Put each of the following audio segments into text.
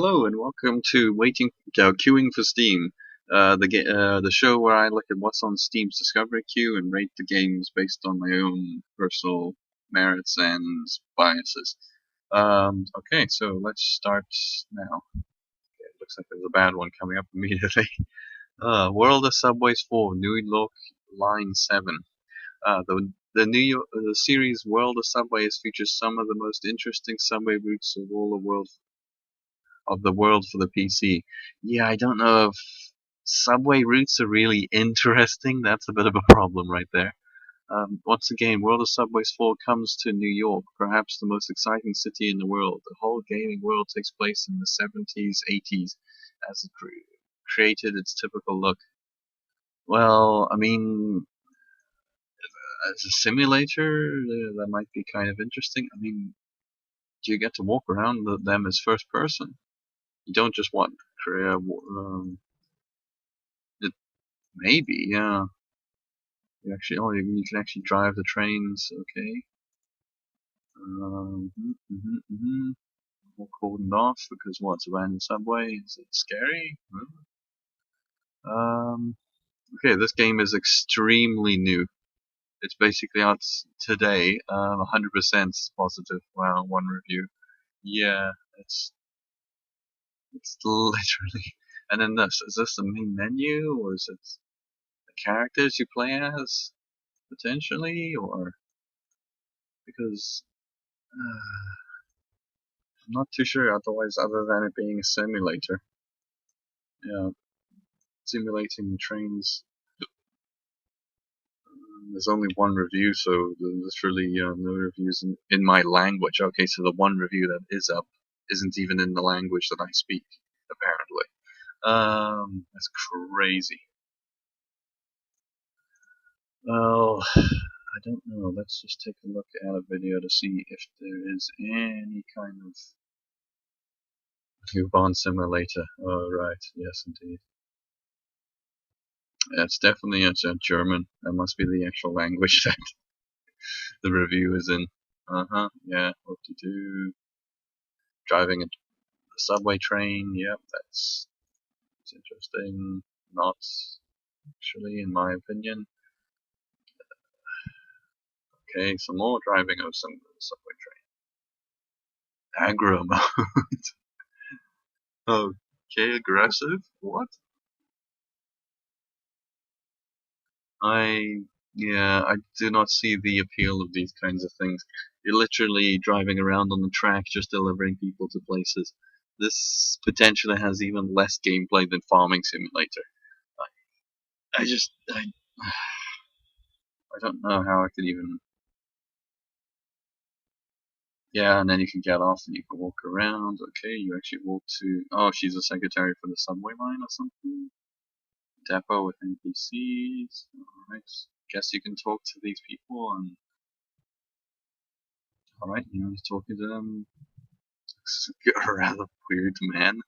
Hello and welcome to Queuing for Steam, the show where I look at what's on Steam's discovery queue and rate the games based on my own personal merits and biases. Okay, so let's start now. It looks like there's a bad one coming up immediately. World of Subways 4, New York Line 7. The series World of Subways features some of the most interesting subway routes of the world for the PC. Yeah, I don't know if subway routes are really interesting. That's a bit of a problem right there. Once again, World of Subways 4 comes to New York, perhaps the most exciting city in the world. The whole gaming world takes place in the 70s, 80s, as it created its typical look. Well, I mean, as a simulator, that might be kind of interesting. I mean, do you get to walk around them as first person? You don't just want career. It maybe, yeah. You can actually drive the trains. Okay. All cordoned off because what's a random subway? Is it scary? Okay, this game is extremely new. It's basically out today. 100% positive. Wow, one review. Yeah, it's literally. And then is this the main menu or is it the characters you play as potentially, or because I'm not too sure otherwise, other than it being a simulator. Yeah, simulating trains. There's only one review, so there's really no reviews in my language. Okay, so the one review that is up isn't even in the language that I speak, apparently. That's crazy. Well, I don't know. Let's just take a look at a video to see if there is any kind of coupon simulator. Oh, right. Yes, indeed. Yeah, it's definitely a German. That must be the actual language that the review is in. Yeah, what to do. Driving a subway train. Yep, that's interesting. Not actually, in my opinion. Okay, some more driving of some subway train. Aggro mode. Okay, aggressive. What? I yeah, I do not see the appeal of these kinds of things. You're literally driving around on the track, just delivering people to places. This potentially has even less gameplay than Farming Simulator. I just I don't know how I could even. Yeah, and then you can get off and you can walk around. Okay, you actually walk to. Oh, she's a secretary for the subway line or something. Depot with NPCs. Alright. Guess you can talk to these people and. Alright, you're talking to them. A rather weird man.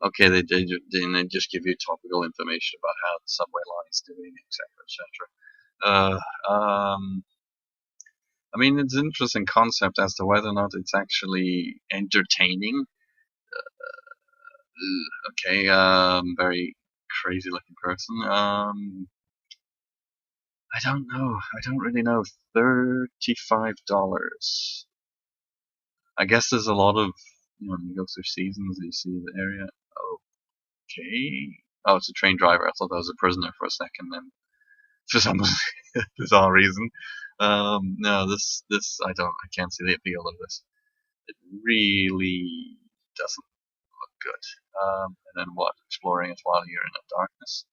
Okay, they just give you topical information about how the subway line is doing, etc., etc. I mean, it's an interesting concept as to whether or not it's actually entertaining. Okay, very crazy looking person. I don't know. I don't really know. $35. I guess there's a lot of, when you go through seasons, you see the area. Okay. Oh, it's a train driver. I thought that was a prisoner for a second then. For some bizarre reason. No, I can't see the appeal of this. It really doesn't look good. And then what? Exploring it while you're in the darkness.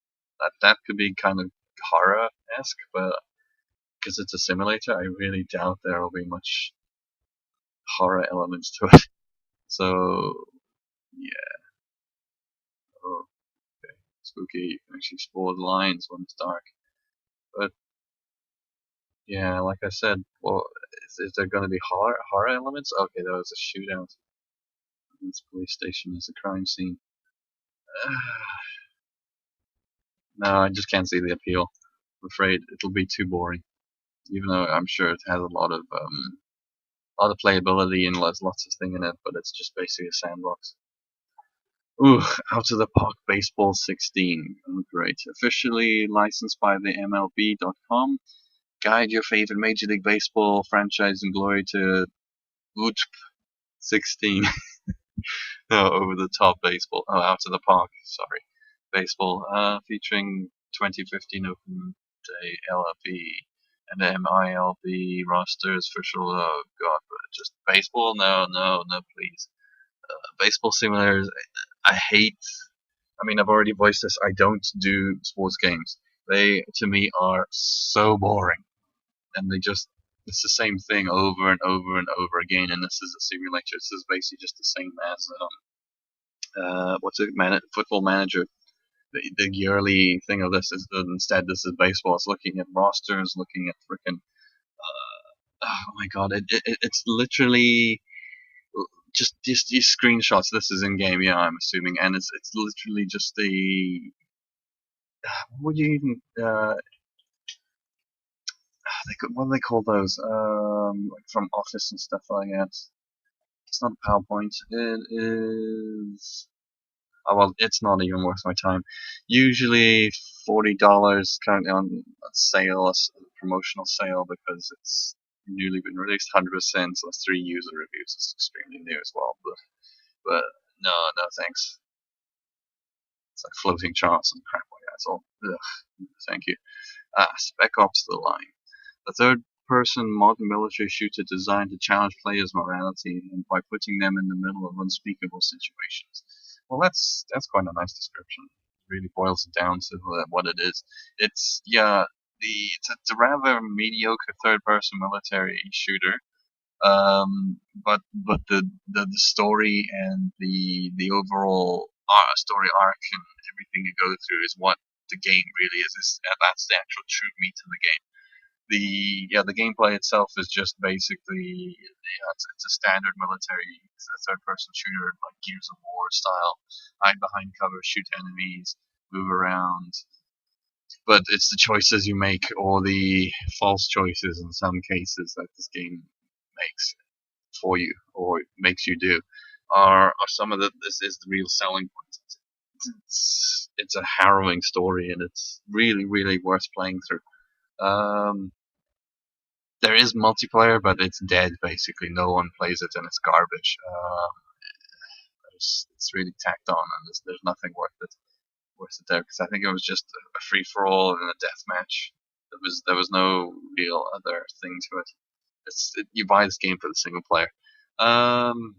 That could be kind of horror-esque, but because it's a simulator, I really doubt there will be much horror elements to it. So, yeah. Oh, okay. Spooky. You can actually explore the lines when it's dark. But yeah, like I said, well, is there going to be horror elements? Okay, there was a shootout. This police station is a crime scene. No, I just can't see the appeal. I'm afraid it'll be too boring. Even though I'm sure it has a lot of playability and there's lots of thing in it, but it's just basically a sandbox. Ooh, Out of the Park Baseball 16. Oh, great. Officially licensed by the MLB.com. Guide your favorite Major League Baseball franchise in glory to Woot 16. No, over the top baseball. Oh, Out of the Park. Sorry. Baseball. Featuring 2015 Open Day LRB and MILB rosters. Official. Oh, God. Just baseball? No, no, no, please. Baseball simulators. I hate. I mean, I've already voiced this. I don't do sports games. They, to me, are so boring, and they just it's the same thing over and over and over again. And this is a simulator. This is basically just the same as what's it, Football Manager. The yearly thing of this is instead this is baseball. It's looking at rosters, looking at freaking. Oh my god! It's literally just these screenshots. This is in game, yeah, I'm assuming, and it's literally just the what would you even what do they call those? Like from Office and stuff like that. It's not PowerPoint. It is. Oh well, it's not even worth my time. Usually $40 currently on sale, a promotional sale because it's newly been released. 100%, so 3 user reviews. It's extremely new as well. But no, no thanks. It's like floating charts and crap like that. It's all. Ugh, thank you. Spec Ops: The Line. A third-person modern military shooter designed to challenge players' morality and by putting them in the middle of unspeakable situations. Well, that's quite a nice description. It really boils it down to what it is. It's yeah, it's a rather mediocre third-person military shooter. But the story and the overall story arc and everything you go through is what the game really is. That's the actual true meat of the game. The gameplay itself is just basically it's a standard military third person shooter like Gears of War style. Hide behind cover, shoot enemies, move around. But it's the choices you make or the false choices in some cases that this game makes for you or makes you do are some of this is the real selling point. It's a harrowing story and it's really worth playing through. Um, there is multiplayer, but it's dead basically. No one plays it, and it's garbage. It's really tacked on, and there's nothing worth it there because I think it was just a free for all and a death match. There was no real other thing to it. You buy this game for the single player. Um,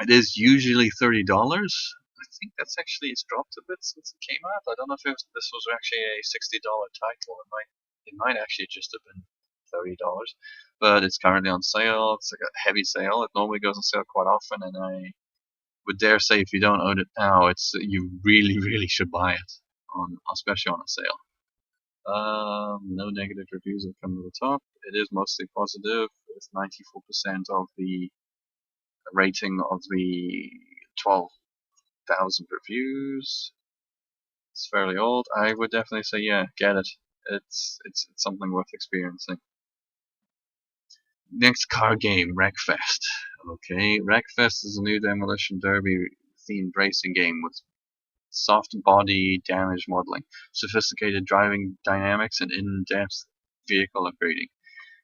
it is usually $30. I think it's dropped a bit since it came out. I don't know if this was actually a $60 title. It might actually just have been $30, but it's currently on sale. It's like a heavy sale. It normally goes on sale quite often, and I would dare say if you don't own it now, you really should buy it especially on a sale. No negative reviews have come to the top. It is mostly positive. It's 94% of the rating of the 12,000 reviews. It's fairly old. I would definitely say, yeah, get it. It's something worth experiencing. Next car game, Wreckfest. Okay, Wreckfest is a new demolition derby themed racing game with soft body damage modeling, sophisticated driving dynamics, and in-depth vehicle upgrading.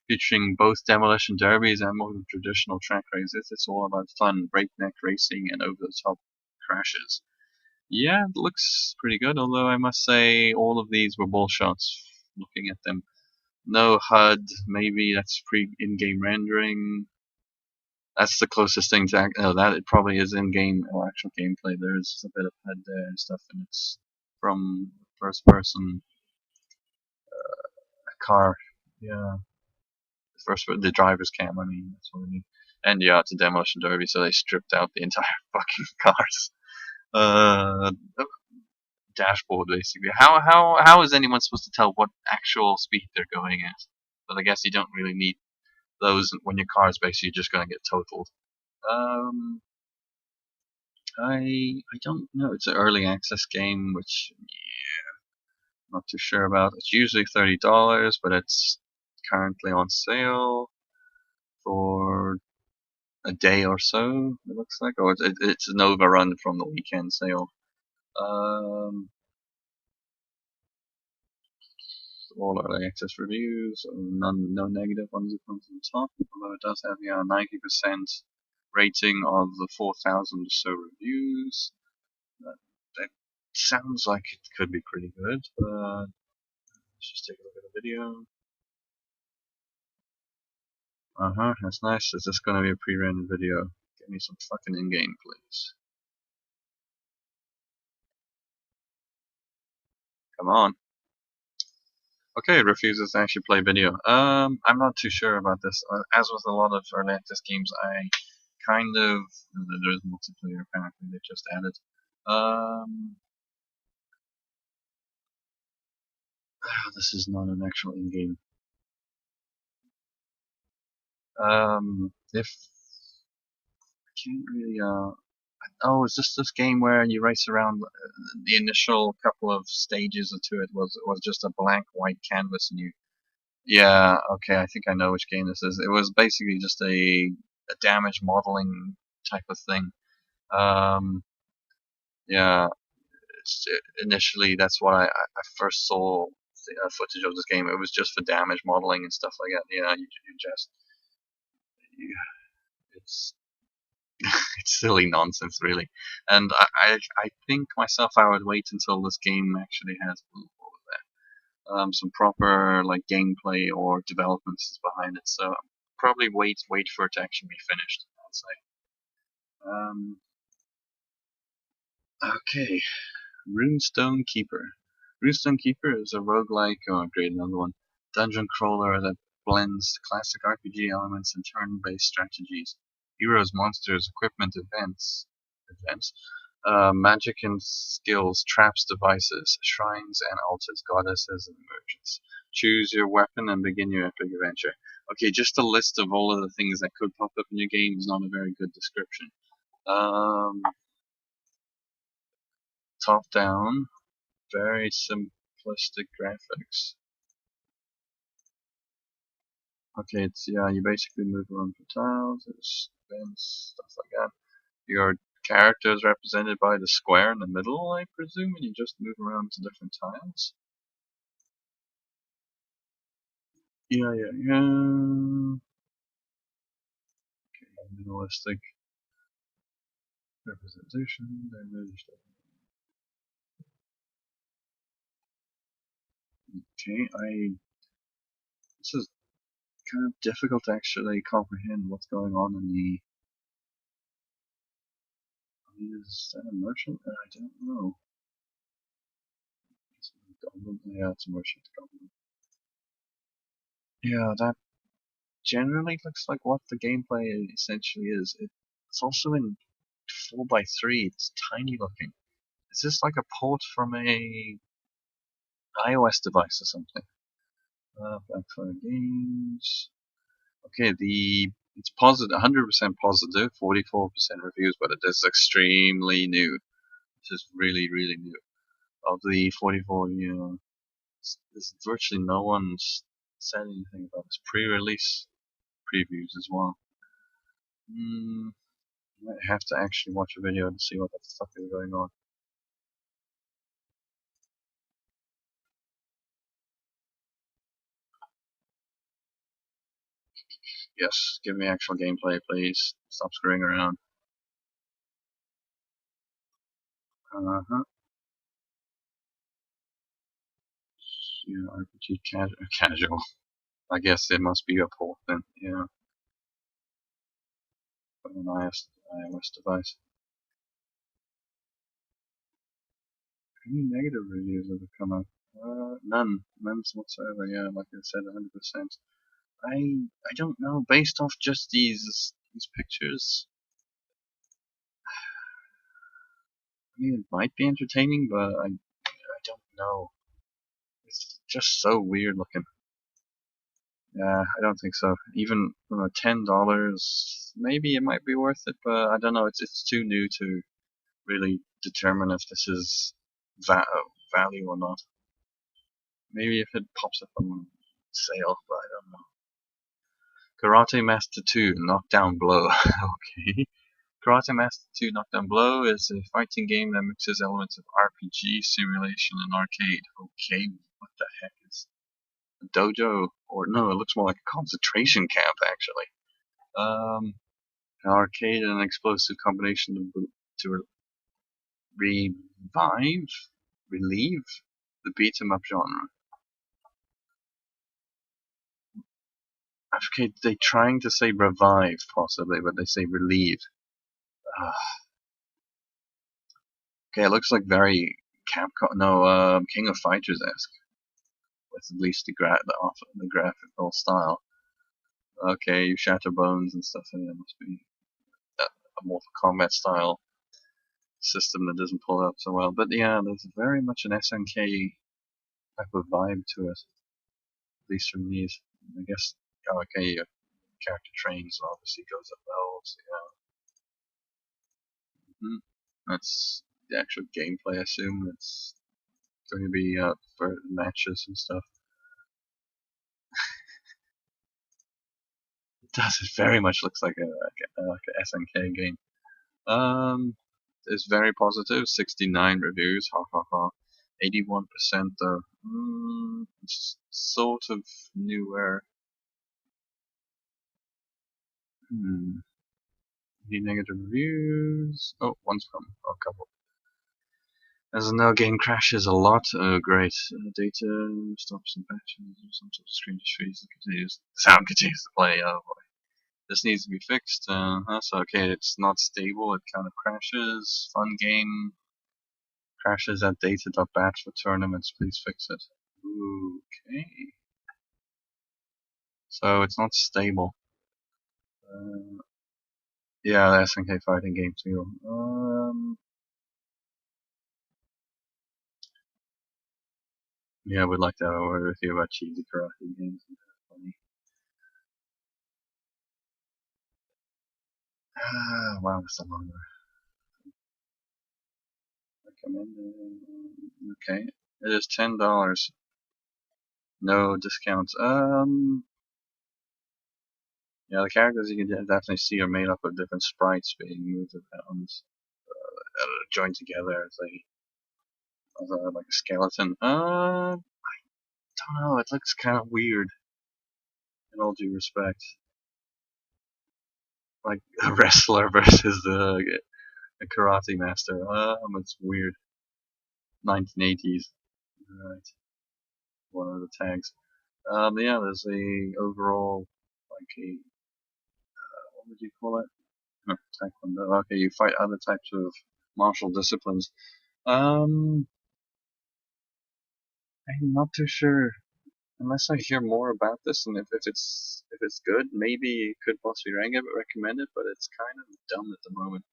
Featuring both demolition derbies and more traditional track races, it's all about fun, breakneck racing, and over-the-top crashes. Yeah, it looks pretty good, although I must say all of these were bull shots looking at them. No HUD, maybe that's in-game rendering. That's the closest thing to that it probably is in-game or actual gameplay. There's a bit of HUD there and stuff, and it's from first-person car. Yeah, the driver's cam. I mean, that's what I mean. And yeah, it's a demolition derby, so they stripped out the entire fucking cars. Uh, Dashboard basically. How is anyone supposed to tell what actual speed they're going at? But I guess you don't really need those when your car is basically just going to get totaled. Um, I don't know. It's an early access game, which yeah, I'm not too sure about. It's usually $30, but it's currently on sale for a day or so. It looks like, or it's an overrun from the weekend sale. All early access reviews, no negative ones that come from the top, although it does have 90% rating of the 4,000 or so reviews. That sounds like it could be pretty good, but let's just take a look at the video. That's nice. Is this gonna be a pre-rendered video? Give me some fucking in-game, please. Come on. Okay, it refuses to actually play video. I'm not too sure about this. As with a lot of early access games, I kind of there's multiplayer apparently they just added. This is not an actual in-game. If I can't really oh, is this game where you race around? The initial couple of stages to it was just a blank white canvas, and you. Yeah, okay, I think I know which game this is. It was basically just a damage modeling type of thing. Yeah, initially that's what I first saw footage of this game. It was just for damage modeling and stuff like that. You just it's it's silly nonsense really. And I think myself I would wait until this game actually has some proper like gameplay or developments behind it. So probably wait for it to actually be finished, I'd say. Okay, Runestone Keeper. Runestone Keeper is a roguelike, oh great, another one, dungeon crawler that blends classic RPG elements and turn-based strategies. Heroes, monsters, equipment, magic and skills, traps, devices, shrines, and altars, goddesses, and merchants. Choose your weapon and begin your epic adventure. Okay, just a list of all of the things that could pop up in your game is not a very good description. Top down, very simplistic graphics. Okay, you basically move around the tiles, there's events, stuff like that. Your character is represented by the square in the middle, I presume, and you just move around to different tiles. Yeah. Okay, minimalistic representation, Okay, this is kind of difficult to actually comprehend what's going on in the. Is that a merchant? I don't know. Yeah, it's a merchant goblin. Yeah, that generally looks like what the gameplay essentially is. It's also in 4:3. It's tiny looking. Is this like a port from a iOS device or something? Backfire Games. Okay, it's positive, 100% positive, 44% reviews, but it is extremely new. This is really, really new. Of the 44, there's virtually no one's said anything about this. Pre-release previews as well. Might have to actually watch a video to see what the fuck is going on. Yes, give me actual gameplay, please. Stop screwing around. Yeah, RPG casual. I guess it must be a port then. Yeah, from an iOS device. Any negative reviews that have come up? None whatsoever. Yeah, like I said, 100%. I don't know. Based off just these pictures, I mean, it might be entertaining, but I don't know. It's just so weird looking. Yeah, I don't think so. Even $10, maybe it might be worth it, but I don't know. It's too new to really determine if this is value or not. Maybe if it pops up on sale, but I don't know. Karate Master 2 Knockdown Blow. Okay. Karate Master 2 Knockdown Blow is a fighting game that mixes elements of RPG, simulation, and arcade. Okay, what the heck is a dojo? Or no, it looks more like a concentration camp actually. An arcade and an explosive combination to relieve the beat 'em up genre. Okay, they're trying to say revive possibly, but they say relieve. Okay, it looks like very Capcom, no, King of Fighters-esque, with at least the graphical style. Okay, you shatter bones and stuff, and it must be a Mortal Kombat style system that doesn't pull out so well. But yeah, there's very much an SNK type of vibe to it, at least from these. I guess, oh, okay, your character trains, so obviously goes up levels, yeah. That's the actual gameplay, I assume. It's going to be for matches and stuff. It does. It very much looks like a SNK game. It's very positive. 69 reviews. Ha ha ha. 81% though. It's sort of newer. Any negative reviews? Oh, one's from a couple. As no game crashes a lot. Oh, great. Data stops and patches. Some sort of strange freeze. Sound continues to play. Oh boy. This needs to be fixed. So okay, it's not stable. It kind of crashes. Fun game. Crashes at data.bat for tournaments. Please fix it. Okay. So it's not stable. Yeah, the SNK fighting game too. Yeah, we'd like to have a word with you about cheesy karate games. Funny. Wow, it's a longer. Recommended. Okay, it is $10. No discounts. Yeah, the characters you can definitely see are made up of different sprites being moved around, joined together as like a skeleton. I don't know. It looks kind of weird. In all due respect, like a wrestler versus a karate master. It's weird. 1980s. Right. One of the tags. Yeah, there's a overall like a what would you call it? No, taekwondo. Okay, you fight other types of martial disciplines. I'm not too sure. Unless I hear more about this, and if it's good, maybe you could possibly recommend it. But it's kind of dumb at the moment.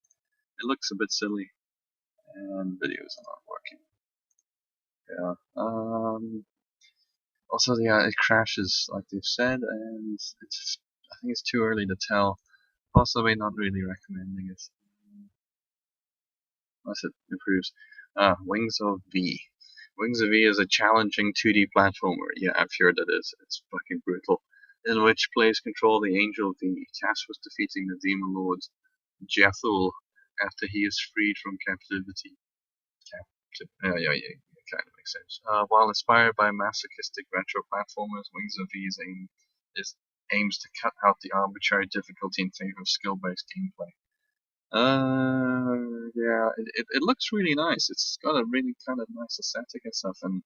It looks a bit silly, and videos are not working. Yeah. Also, yeah, it crashes like they've said, and I think it's too early to tell. Possibly not really recommending it. Unless it improves. Wings of V. Wings of V is a challenging 2D platformer. Yeah, I've heard that is. It's fucking brutal. In which players control the Angel V, tasked with defeating the Demon Lord Jethul after he is freed from captivity. Yeah, kind of makes sense. While inspired by masochistic retro platformers, Wings of V aims to cut out the arbitrary difficulty in favor of skill-based gameplay. Yeah, it looks really nice. It's got a really kind of nice aesthetic and stuff, and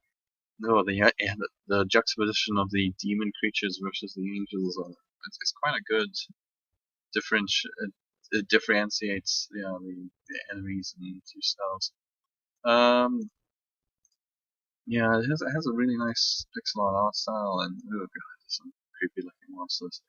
no, the juxtaposition of the demon creatures versus the angels, it's quite a good difference. It differentiates, the enemies and two styles. Yeah, it has a really nice pixel art style, and oh god, there's some creepy looking monsters.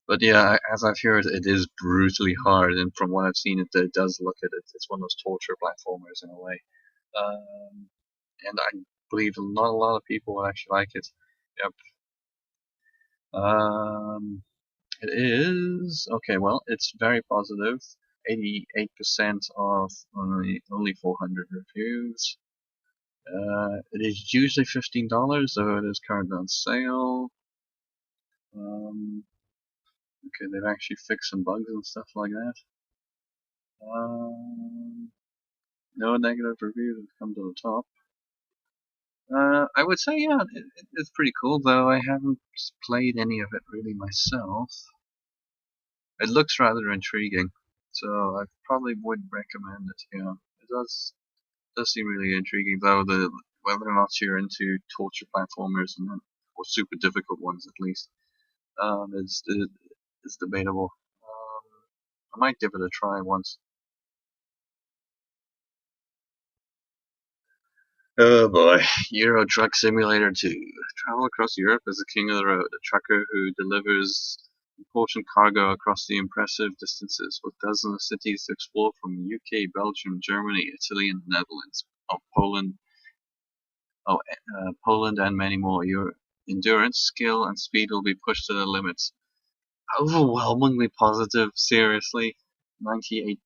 But yeah, as I've heard, it is brutally hard, and from what I've seen, it does look at it. It's one of those torture platformers in a way. And I believe not a lot of people will actually like it. Yep. It is okay. Well, it's very positive. 88% of only 400 reviews. It is usually $15, though it is currently on sale. Okay, they've actually fixed some bugs and stuff like that. No negative reviews have come to the top. I would say, yeah, it's pretty cool, though I haven't played any of it really myself. It looks rather intriguing, so I probably would recommend it. Yeah, it does seem really intriguing, though. Whether or not you're into torture platformers or super difficult ones, at least, is debatable. I might give it a try once. Oh boy, Euro Truck Simulator 2. Travel across Europe as the king of the road, a trucker who delivers important cargo across the impressive distances, with dozens of cities to explore from the UK, Belgium, Germany, Italy, and the Netherlands. Poland, and many more. Your endurance, skill, and speed will be pushed to the limits. Overwhelmingly positive, seriously. 98%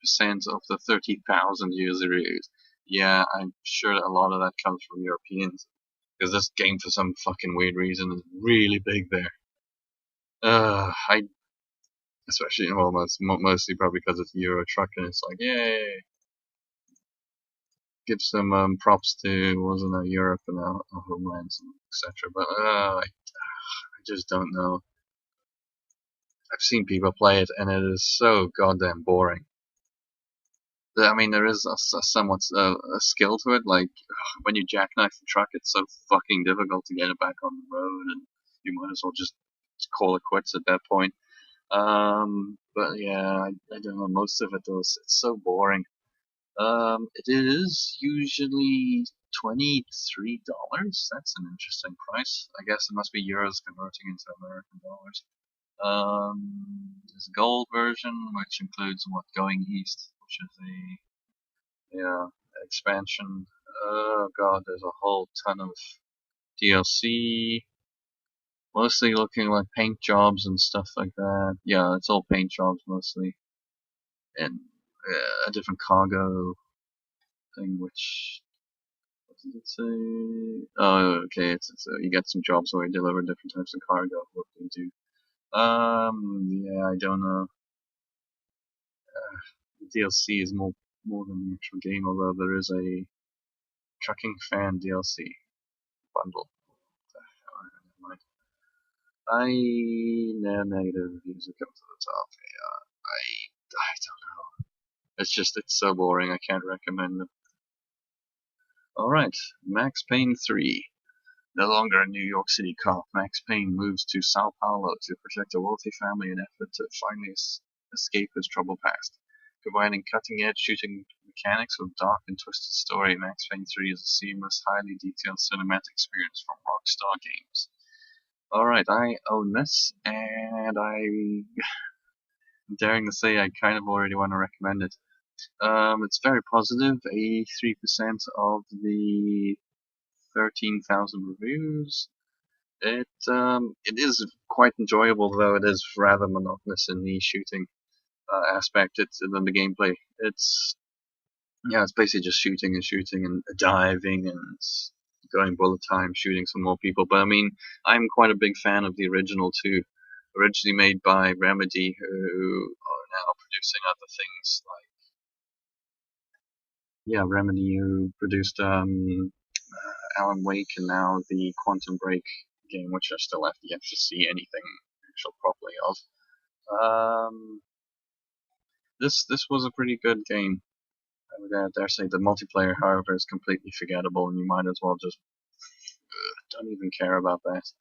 of the 30,000 user reviews. Yeah, I'm sure that a lot of that comes from Europeans. Because this game, for some fucking weird reason, is really big there. I especially, well, mostly probably because it's Euro Truck, and it's like, yay! Give some props to, wasn't it, Europe and our homelands, etc. But I just don't know. I've seen people play it, and it is so goddamn boring. I mean, there is a somewhat a skill to it. Like when you jackknife the truck, it's so fucking difficult to get it back on the road, and you might as well just call it quits at that point. But yeah, I don't know. Most of it though, it's so boring. It is usually $23. That's an interesting price. I guess it must be euros converting into American dollars. There's a gold version, which includes what Going East, which is expansion. Oh god, there's a whole ton of DLC, mostly looking like paint jobs and stuff like that. Yeah, it's all paint jobs mostly, and a different cargo thing. Which what does it say? Oh, okay. It's you get some jobs where you deliver different types of cargo. What do you do? Yeah, I don't know. The DLC is more than the actual game, although there is a trucking fan DLC bundle. I no negative reviews have come to the top. Yeah, I don't know. It's so boring. I can't recommend it. All right, Max Payne 3. No longer a New York City cop, Max Payne moves to Sao Paulo to protect a wealthy family in an effort to finally escape his troubled past. Combining cutting-edge shooting mechanics with dark and twisted story, Max Payne 3 is a seamless, highly detailed cinematic experience from Rockstar Games. Alright, I own this, and I'm daring to say I kind of already want to recommend it. It's very positive, 83% of the 13,000 reviews. It is quite enjoyable, though it is rather monotonous in the shooting aspect. It's than the gameplay. It's basically just shooting and diving and going bullet time, shooting some more people. But I mean, I'm quite a big fan of the original too. Originally made by Remedy, who are now producing other things like Remedy, who produced Alan Wake and now the Quantum Break game, which I still have yet to see anything actual properly of. This was a pretty good game. I would dare say the multiplayer, however, is completely forgettable, and you might as well just don't even care about that.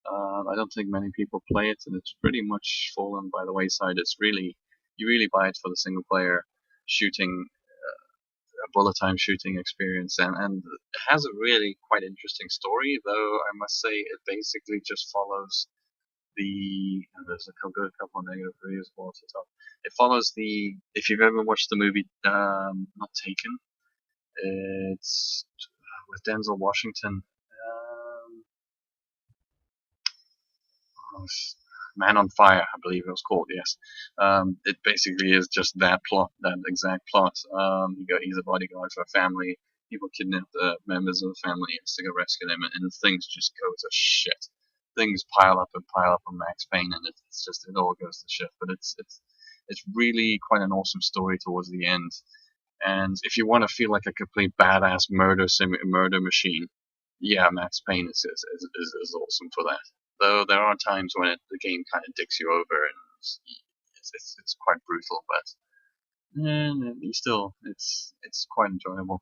I don't think many people play it, and it's pretty much fallen by the wayside. You really buy it for the single player shooting, bullet time shooting experience, and it has a really quite interesting story. Though I must say, it basically just follows there's a couple of negative reviews for the top. It follows if you've ever watched the movie not Taken, it's with Denzel Washington. Man on Fire, I believe it was called. Yes, it basically is just that plot, that exact plot. He's a bodyguard for a family. people kidnap the members of the family and has to go rescue them, and things just go to shit. Things pile up and pile up on Max Payne, and it's just it all goes to shit. But it's really quite an awesome story towards the end. And if you want to feel like a complete badass murder machine, yeah, Max Payne is awesome for that. Though there are times when the game kind of dicks you over and it's quite brutal, but it's quite enjoyable.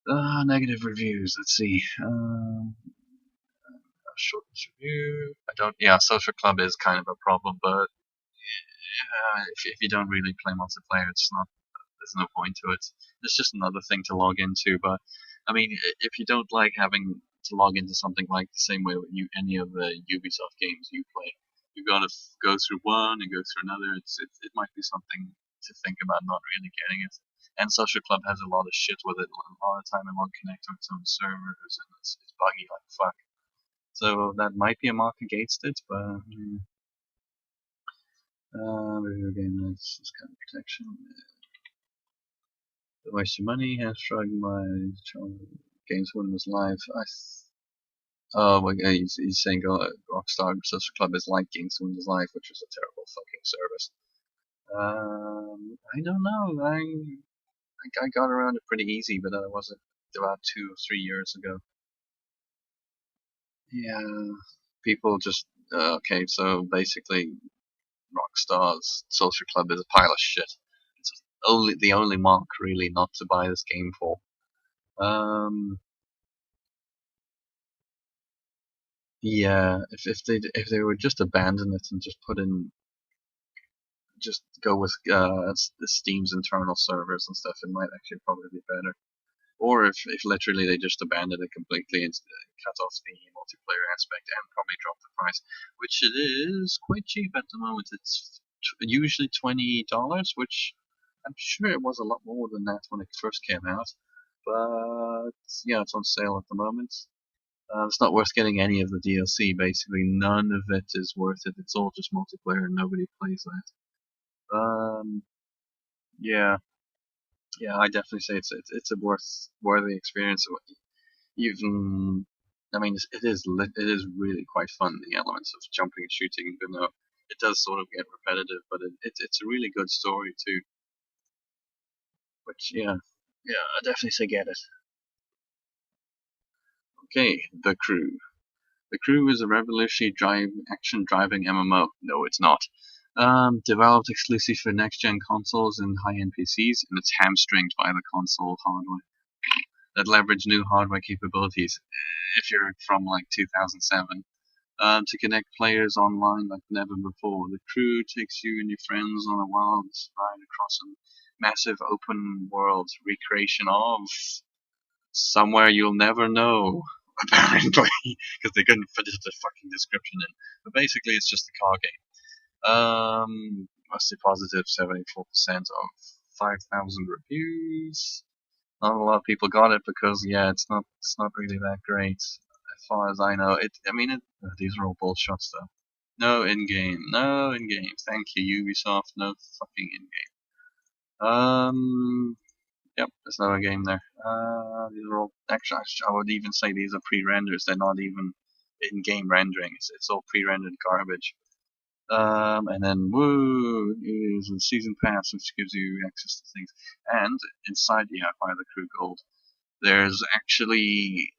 Negative reviews. Let's see. Short review. I don't. Yeah, Social Club is kind of a problem, but if you don't really play multiplayer, it's not. There's no point to it. It's just another thing to log into. But I mean, if you don't like having to log into something like the same way any of the Ubisoft games you play, you gotta go through one and go through another. It might be something to think about not really getting it. And Social Club has a lot of shit with it. A lot of time it won't connect to its own servers, and it's buggy like fuck. So that might be a mark against it, but video game that's this kind of protection. Don't waste your money. Hashtag my games when it was live. Oh, well, he's saying Rockstar Social Club is like Games when it was live, which was a terrible fucking service. I don't know. I got around it pretty easy, but that was about 2 or 3 years ago. Yeah, people just okay. So basically, Rockstar's Social Club is a pile of shit. It's the only mark really not to buy this game for. Yeah, if they would just abandon it and just go with the Steam's internal servers and stuff, it might actually probably be better. Or if literally they just abandon it completely and cut off the multiplayer aspect and probably drop the price, which it is quite cheap at the moment. It's usually $20, which I'm sure it was a lot more than that when it first came out. But yeah, it's on sale at the moment. It's not worth getting any of the DLC. Basically, none of it is worth it. It's all just multiplayer, and nobody plays that. Yeah, yeah, I definitely say it's a worthy experience. Even, I mean, it is really quite fun. The elements of jumping and shooting, even though it does sort of get repetitive, but it's a really good story too. Which yeah, I definitely say get it. Okay, The Crew. The Crew is a revolutionary action driving MMO. No, it's not. Developed exclusively for next-gen consoles and high-end PCs, and it's hamstringed by the console hardware that leverage new hardware capabilities. If you're from like 2007, to connect players online like never before. The Crew takes you and your friends on a wild ride across a massive open world recreation of somewhere you'll never know, apparently, because they couldn't fit the fucking description in. But basically, it's just a car game. Mostly positive, 74% of 5,000 reviews. Not a lot of people got it because yeah, it's not really that great as far as I know. These are all bullshots though. No in game, no in game. Thank you Ubisoft, no fucking in game. Yep, there's no game there. These are all actually I would even say these are pre-renders. They're not even in-game rendering. It's all pre-rendered garbage. And then woo is a season pass which gives you access to things. And inside buy the Crew Gold, there's actually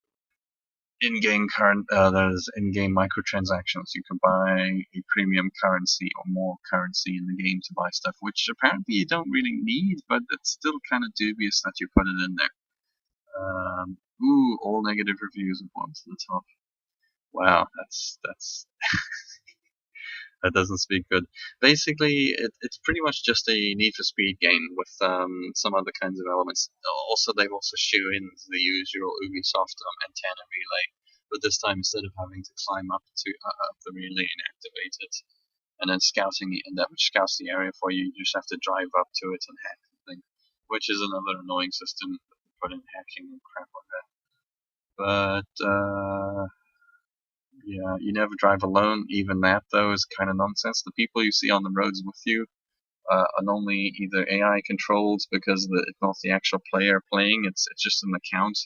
there's in-game microtransactions. You can buy a premium currency or more currency in the game to buy stuff, which apparently you don't really need, but it's still kind of dubious that you put it in there. All negative reviews at once to the top. Wow, that's that doesn't speak good. Basically, it's pretty much just a Need for Speed game with some other kinds of elements. Also, they've also shoe in the usual Ubisoft antenna relay, but this time instead of having to climb up the relay and activate it, and then which scouts the area for you, you just have to drive up to it and hack the thing, which is another annoying system that they put in hacking and crap like that. But yeah, you never drive alone. Even that, though, is kind of nonsense. The people you see on the roads with you and only either AI controlled because it's not the actual player playing. It's just an account.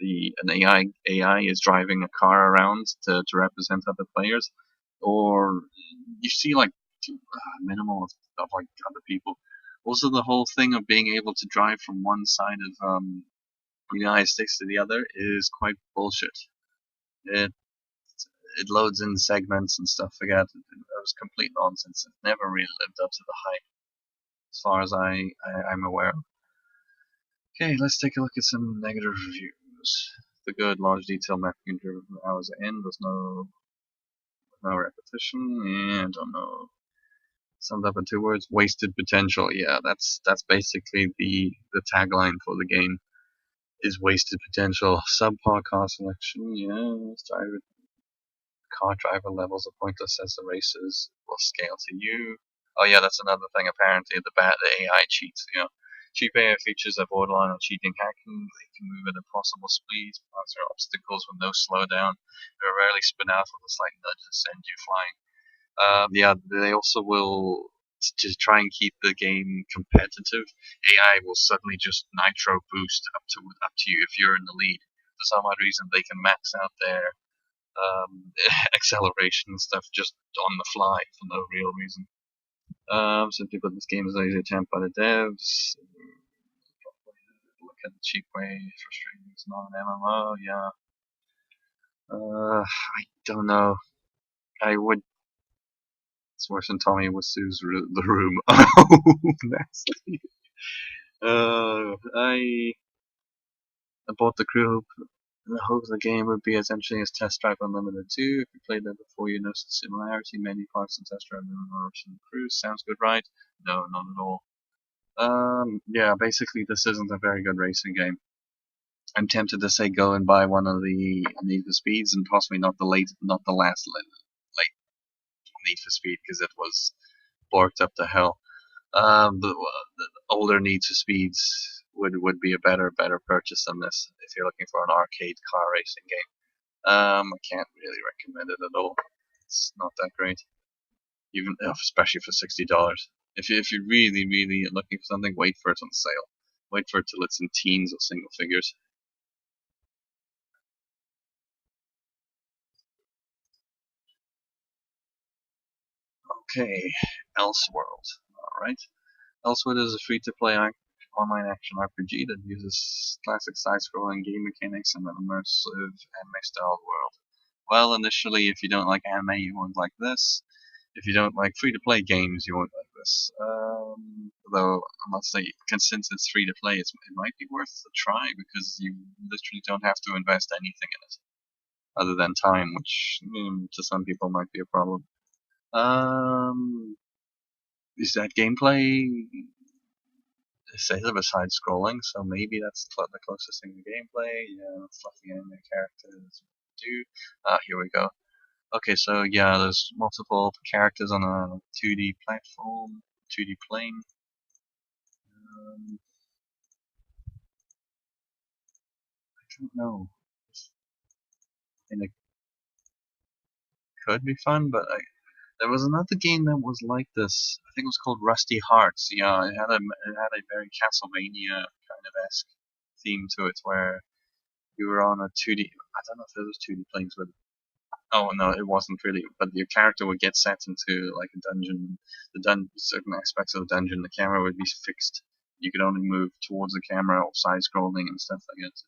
An AI is driving a car around to represent other players, or you see like minimal of like other people. Also, the whole thing of being able to drive from one side of the United States to the other is quite bullshit. It it loads in segments and stuff like that. It was complete nonsense. It never really lived up to the hype, as far as I'm aware of. Okay, let's take a look at some negative reviews. The good, large detail mapping driven hours in. There's no repetition, and I don't know. Summed up in 2 words: wasted potential. Yeah, that's basically the tagline for the game. Is wasted potential. Subpar car selection. Yeah, car driver levels are pointless as the races will scale to you. Oh yeah, that's another thing. Apparently, the AI cheats. Cheap AI features are borderline on cheating hacking. They can move at impossible speeds, pass through obstacles with no slowdown. They rarely spin out with a slight nudge to send you flying. Yeah, they also will to try and keep the game competitive. AI will suddenly just nitro boost up to you if you're in the lead. For some odd reason, they can max out their acceleration and stuff just on the fly for no real reason. Some people, this game is a lazy attempt by the devs. Look at the cheap way, frustrating. It's not an MMO. Yeah. I don't know. I would. It's worse than Tommy Wisu's The Room. Oh, nasty. I bought the crew in the hope the game would be as interesting as Test Drive Unlimited 2. If you played that before, you noticed the similarity. Many parts in Test Drive Unlimited and Cruise. Sounds good, right? No, not at all. Yeah, basically this isn't a very good racing game. I'm tempted to say go and buy one of the Need for Speeds, and possibly not the last late Need for Speed, because it was borked up to hell. The older Need for Speeds would be a better purchase than this if you're looking for an arcade car racing game. I can't really recommend it at all. It's not that great, even especially for $60. If you're really looking for something, wait for it on sale. Wait for it till it's in teens or single figures. Okay, Elsword. All right. Elsword is a free-to-play online action RPG that uses classic side-scrolling game mechanics in an immersive anime-styled world. Well, initially, if you don't like anime, you won't like this. If you don't like free-to-play games, you won't like this. Though I must say, since it's free-to-play, it might be worth a try because you literally don't have to invest anything in it other than time, which to some people might be a problem. Um, is that gameplay? It says it was side scrolling, so maybe that's the closest thing to gameplay. Yeah, fluffy anime characters do. Here we go. Okay, so yeah, there's multiple characters on a 2D platform, 2D plane. I don't know. And it could be fun, but there was another game that was like this. I think it was called Rusty Hearts. Yeah, it had a very Castlevania kind of esque theme to it, where you were on a 2D. I don't know if it was 2D planes, but oh no, it wasn't really. But your character would get set into like a dungeon. Certain aspects of the dungeon, the camera would be fixed. You could only move towards the camera or side scrolling and stuff like that.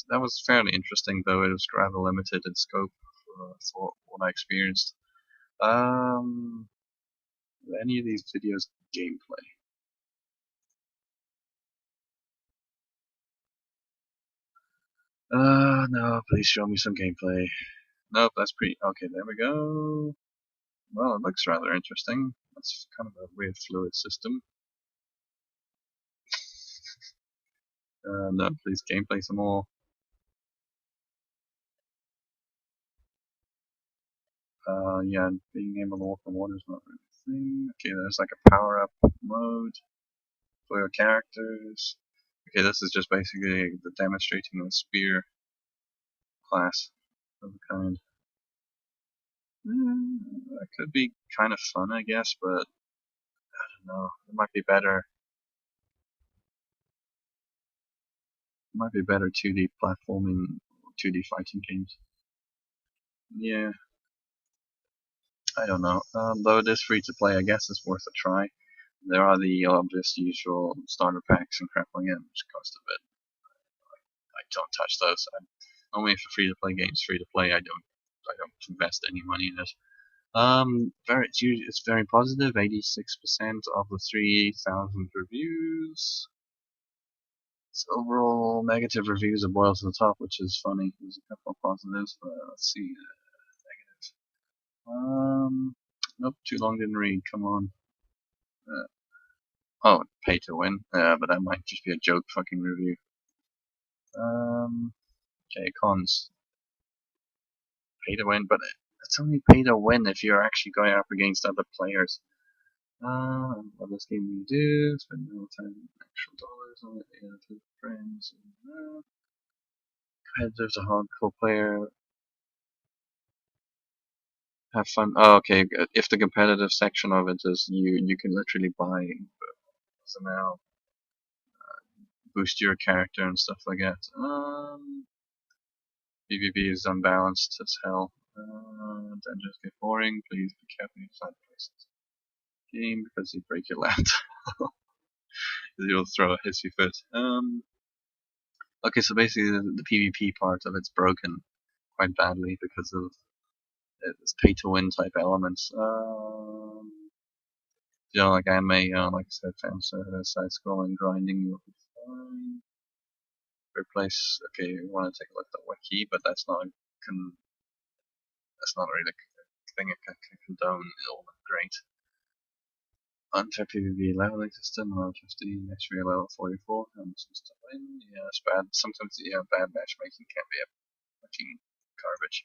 That was fairly interesting, though it was rather limited in scope for what I experienced. Um, any of these videos gameplay? No, please show me some gameplay. Nope, that's pretty. Okay, there we go. Well, it looks rather interesting. That's kind of a weird fluid system. No, please gameplay some more. Yeah, being able to walk on water is not really a thing. Okay, there's like a power up mode for your characters. Okay, this is just basically the demonstrating the spear class of the kind. That could be kind of fun, I guess, but don't know. It might be better. Might be better 2D platforming, 2D fighting games. Yeah, I don't know. Though it is free to play, I guess it's worth a try. There are the obvious usual starter packs and crap like that, which cost a bit. I don't touch those. Only for free to play games, free to play. I don't invest any money in it. It's very positive. 86% of the 3,000 reviews. It's overall negative reviews are boiled to the top, which is funny. There's a couple of positives, but let's see. Nope, too long didn't read. Come on. Oh, pay to win. But that might just be a joke fucking review. Okay, cons. Pay to win, but it's only pay to win if you're actually going up against other players. What this game we do? Spend no time actual dollars on it. Yeah, to friends. Competitors, a hardcore player. Have fun. Oh, okay. If the competitive section of it is you can literally buy somehow boost your character and stuff like that. PvP is unbalanced as hell. Dungeons get boring. Please be careful inside places. Game because you break your land. You'll throw a hissy fit. Okay, so basically the PvP part of it's broken quite badly because of its pay to win type elements. Like anime, like I said, fan service, side scrolling, grinding, you'll be fine. Replace. Okay, you want to take a look at the wiki, but that's not really a thing I can condone. It'll look great. Unfair PvP leveling system, level 15, XP level 44, and just to win. Yeah, it's bad. Sometimes, bad matchmaking can be a fucking garbage.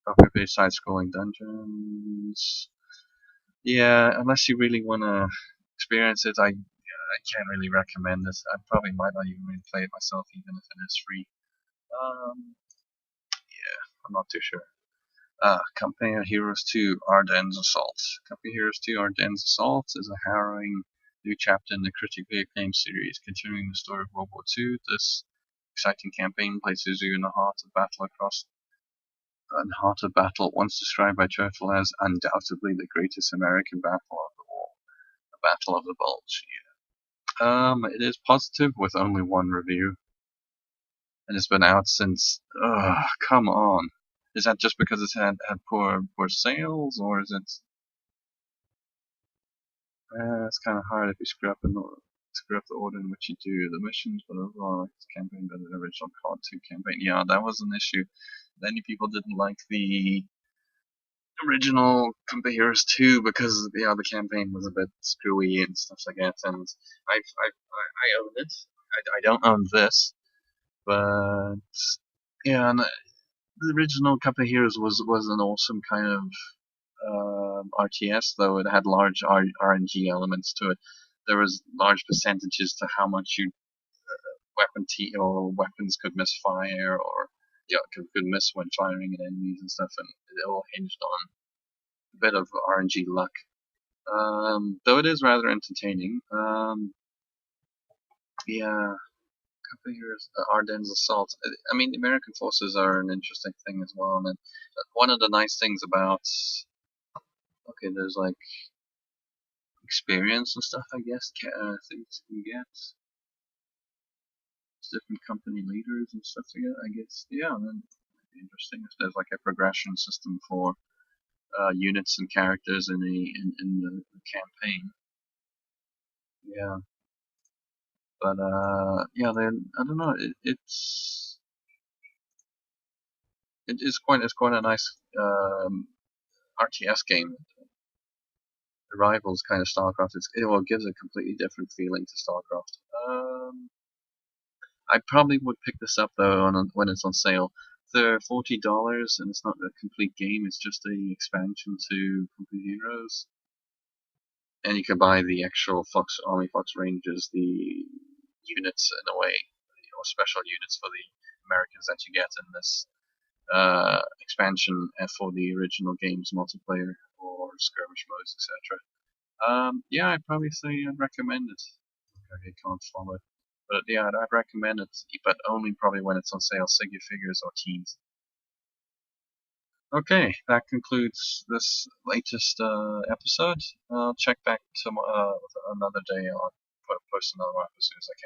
Copy-paste side-scrolling dungeons. Yeah, unless you really want to experience it, I can't really recommend it. I probably might not even really play it myself, even if it is free. Yeah, I'm not too sure. Company of Heroes 2 Ardennes Assault. Company of Heroes 2 Ardennes Assault is a harrowing new chapter in the critically acclaimed series, continuing the story of World War II. This exciting campaign places you in the heart of battle, once described by Churchill as undoubtedly the greatest American battle of the war, the Battle of the Bulge. Yeah. It is positive with only one review, and it's been out since. Come on. Is that just because it's had poor sales, or is it? It's kind of hard if you screw up the order in which you do the missions, but overall, like this campaign better than the original COD 2 campaign. Yeah, that was an issue. Many people didn't like the original Company Heroes 2 because the campaign was a bit screwy and stuff like that. And I own it. I don't own this, but yeah, and the original Company Heroes was an awesome kind of RTS, though it had large RNG elements to it. There was large percentages to how much you or weapons could misfire, or could miss when firing at enemies and stuff, and it all hinged on a bit of RNG luck. Though it is rather entertaining. Yeah, Company Heroes, Ardennes Assault. I mean, the American forces are an interesting thing as well. And one of the nice things about there's like experience and stuff, I guess, things you can get. Different company leaders and stuff to get, I guess. Yeah, and then it might be interesting if there's like a progression system for units and characters in the campaign. Yeah, but then I don't know. It's quite a nice RTS game. It rivals kind of StarCraft. It gives a completely different feeling to StarCraft. I probably would pick this up though when it's on sale. They're $40, and it's not a complete game. It's just a expansion to Complete Heroes, and you can buy the actual Army Fox Rangers, the units in a way, special units for the Americans that you get in this expansion for the original game's multiplayer or skirmish modes, etc. Yeah, I'd probably say I'd recommend it. Okay, can't follow it. But yeah, I'd recommend it, but only probably when it's on sale, Siggy figures or teens. Okay, that concludes this latest episode. I'll check back to with another day. I'll post another one as soon as I can.